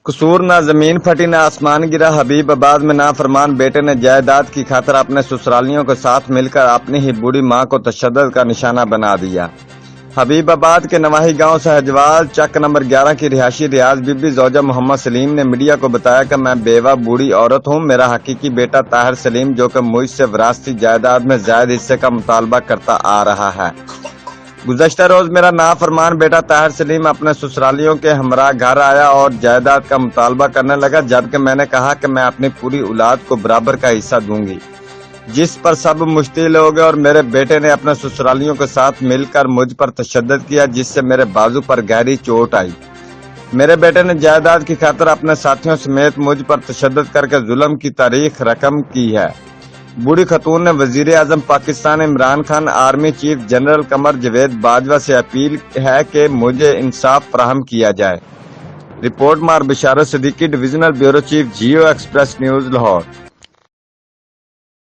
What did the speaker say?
قصور نہ زمین پھٹی نہ آسمان گرا، حبیب آباد میں نافرمان بیٹے نے جائیداد کی خاطر اپنے سسرالیوں کے ساتھ مل کر اپنی ہی بوڑھی ماں کو تشدد کا نشانہ بنا دیا۔ حبیب آباد کے نواحی گاؤں سہجوال چک نمبر 11 کی رہائشی ریاض بی بی زوجہ محمد سلیم نے میڈیا کو بتایا کہ میں بیوہ بوڑھی عورت ہوں۔ میرا حقیقی بیٹا طاہر سلیم جو کہ مجھ سے وراثتی جائیداد میں زائد حصے کا مطالبہ کرتا آ رہا ہے۔ گزشتہ روز میرا نافرمان بیٹا طاہر سلیم اپنے سسرالیوں کے ہمراہ گھر آیا اور جائیداد کا مطالبہ کرنے لگا، جبکہ میں نے کہا کہ میں اپنی پوری اولاد کو برابر کا حصہ دوں گی، جس پر سب مشتعل ہو گئے اور میرے بیٹے نے اپنے سسرالیوں کے ساتھ مل کر مجھ پر تشدد کیا، جس سے میرے بازو پر گہری چوٹ آئی۔ میرے بیٹے نے جائیداد کی خاطر اپنے ساتھیوں سمیت مجھ پر تشدد کر کے ظلم کی تاریخ رقم کی ہے۔ بوڑھی خاتون نے وزیر اعظم Pakistan Imran Khan, army chief general Qamar Javed Bajwa سے اپیل ہے کہ مجھے انصاف فراہم کیا جائے۔ رپورٹ مار Basharat Siddiqui, divisional bureau chief, Geo Express News, Lahore.